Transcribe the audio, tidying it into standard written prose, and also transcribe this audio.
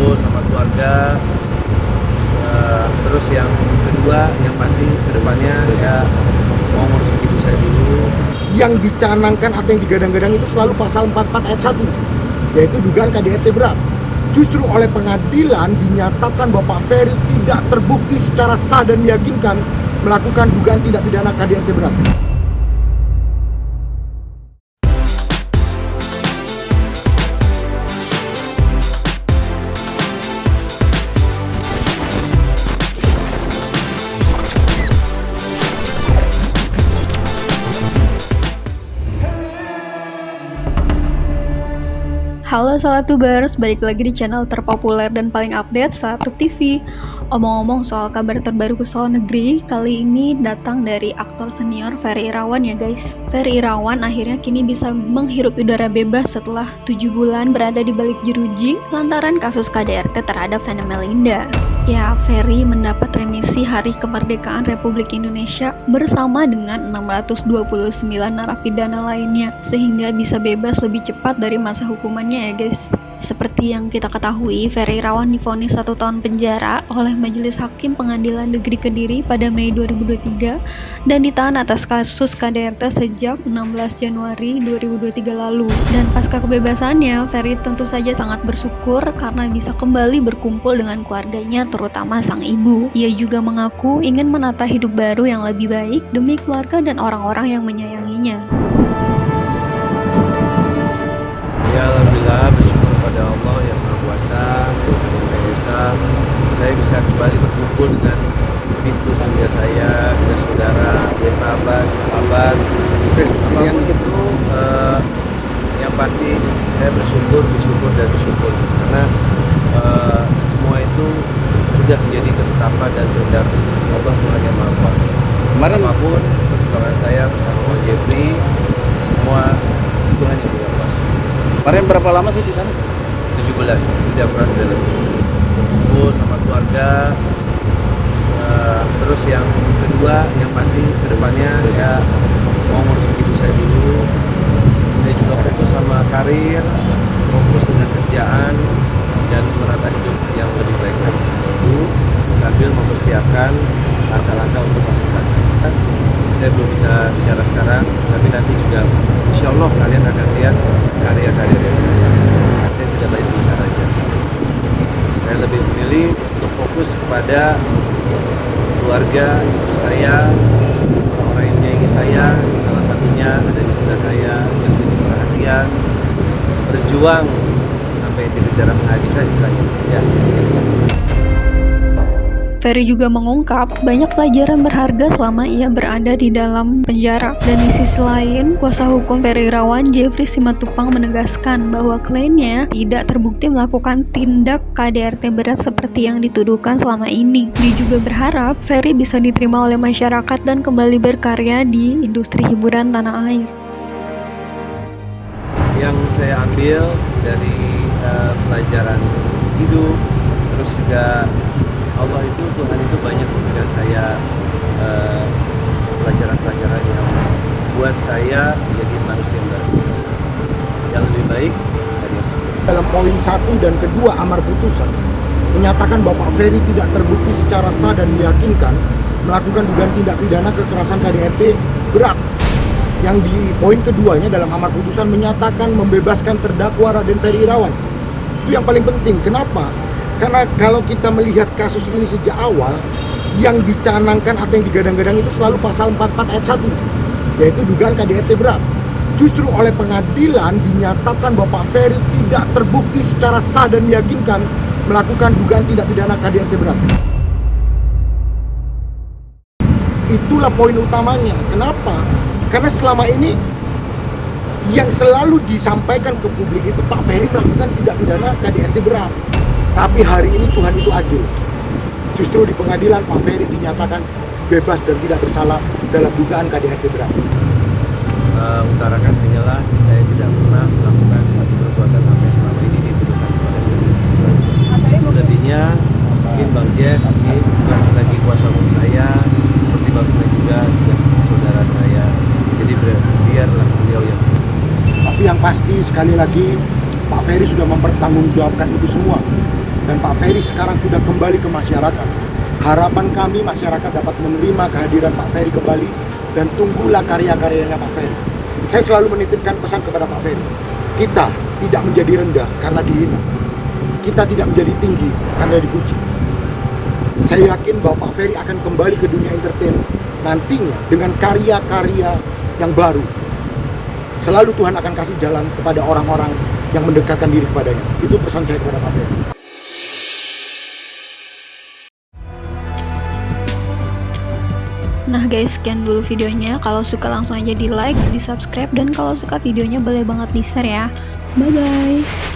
berkumpul sama keluarga. Terus yang kedua, yang pasti kedepannya saya mau ngurus ibu saya dulu. Yang dicanangkan atau yang digadang-gadang itu selalu pasal 44 ayat 1, yaitu dugaan KDRT berat. Justru oleh pengadilan dinyatakan bahwa Pak Ferry tidak terbukti secara sah dan meyakinkan melakukan dugaan tindak pidana KDRT berat. Halo Salatubers, balik lagi di channel terpopuler dan paling update Salatub TV. Omong-omong soal kabar terbaru ke soal negeri, kali ini datang dari aktor senior Ferry Irawan ya guys. Ferry Irawan akhirnya kini bisa menghirup udara bebas setelah 7 bulan berada di balik jeruji lantaran kasus KDRT terhadap Vena Melinda. Ya, Ferry mendapat remisi Hari Kemerdekaan Republik Indonesia bersama dengan 629 narapidana lainnya, sehingga bisa bebas lebih cepat dari masa hukumannya ya guys. Seperti yang kita ketahui, Ferry Irawan divonis 1 tahun penjara oleh Majelis Hakim Pengadilan Negeri Kediri pada Mei 2023 dan ditahan atas kasus KDRT sejak 16 Januari 2023 lalu. Dan pasca kebebasannya, Ferry tentu saja sangat bersyukur karena bisa kembali berkumpul dengan keluarganya, terutama sang ibu. Ia juga mengaku ingin menata hidup baru yang lebih baik demi keluarga dan orang-orang yang menyayanginya. Ya, alhamdulillah bersyukur kepada Allah yang Maha Kuasa, Tuhan yang Maha Esa. Saya bisa kembali berkumpul dengan pintu surga saya, dengan saudara, kerabat, sahabat. Apapun itu, yang pasti saya bersyukur karena semua itu sudah menjadi ketetapan dan kehendak Allah Tuhan yang Maha Kuasa. Apapun perjuangan saya bersama Om Jeffrey, semua Tuhan yang Maha Kuasa. Kemarin berapa lama sih di sana? 7 bulan, tidak kurang dari lebih. Kumpul sama keluarga. Terus yang kedua, yang pasti kedepannya saya mau ngurus ibu saya dulu. Saya juga fokus sama karir, fokus dengan kerjaan dan menata hidup yang lebih baik lagi itu sambil mempersiapkan langkah-langkah untuk masa depan saya. Saya belum bisa bicara sekarang, tapi nanti juga insya Allah kalian akan lihat karya-karya dari saya. Saya tidak banyak bicara aja. Saya lebih memilih untuk fokus kepada keluarga, ibu saya, orang-orang yang menyayangi saya. Salah satunya ada di sebelah saya yang menjadi perhatian, berjuang sampai titik darah penghabisan istilahnya. Ya. Ferry juga mengungkap banyak pelajaran berharga selama ia berada di dalam penjara. Dan di sisi lain, kuasa hukum Ferry Irawan, Jeffrey Simatupang, menegaskan bahwa kliennya tidak terbukti melakukan tindak KDRT berat seperti yang dituduhkan selama ini. Dia juga berharap Ferry bisa diterima oleh masyarakat dan kembali berkarya di industri hiburan tanah air. Yang saya ambil dari pelajaran hidup, terus juga Allah itu, Tuhan itu banyak memberikan saya pelajaran-pelajaran yang buat saya menjadi manusia yang baru, yang lebih baik dari yang sebelumnya. Dalam poin 1 dan kedua amar putusan menyatakan bahwa Pak Ferry tidak terbukti secara sah dan meyakinkan melakukan dugaan tindak pidana kekerasan KDRT berat. Yang di poin keduanya dalam amar putusan menyatakan membebaskan terdakwa Raden Ferry Irawan. Itu yang paling penting. Kenapa? Karena kalau kita melihat kasus ini sejak awal, yang dicanangkan atau yang digadang-gadang itu selalu pasal 44 ayat 1, yaitu dugaan KDRT berat. Justru oleh pengadilan dinyatakan bahwa Pak Ferry tidak terbukti secara sah dan meyakinkan melakukan dugaan tindak pidana KDRT berat. Itulah poin utamanya. Kenapa? Karena selama ini yang selalu disampaikan ke publik itu Pak Ferry melakukan tindak pidana KDRT berat. Tapi hari ini Tuhan itu adil. Justru di pengadilan Pak Ferry dinyatakan bebas dan tidak bersalah dalam dugaan KDRT berat. Utarakan hanyalah saya tidak pernah melakukan satu perbuatan apa yang selama ini dituduhkan kepada saya. Selebihnya mungkin Bang Jeff ini bukan lagi kuasa hukum saya, seperti Bang Sule juga sudah saudara saya. Jadi biarlah beliau yang. Tapi yang pasti sekali lagi Pak Ferry sudah mempertanggungjawabkan itu semua. dan Pak Ferry sekarang sudah kembali ke masyarakat. Harapan kami masyarakat dapat menerima kehadiran Pak Ferry kembali dan tunggulah karya-karyanya Pak Ferry. Saya selalu menitipkan pesan kepada Pak Ferry. Kita tidak menjadi rendah karena dihina. Kita tidak menjadi tinggi karena dipuji. Saya yakin bahwa Pak Ferry akan kembali ke dunia entertain nantinya dengan karya-karya yang baru. Selalu Tuhan akan kasih jalan kepada orang-orang yang mendekatkan diri kepadanya. Itu pesan saya kepada Pak Ferry. Nah guys, sekian dulu videonya. Kalau suka langsung aja di like, di subscribe, dan kalau suka videonya boleh banget di share ya. Bye bye.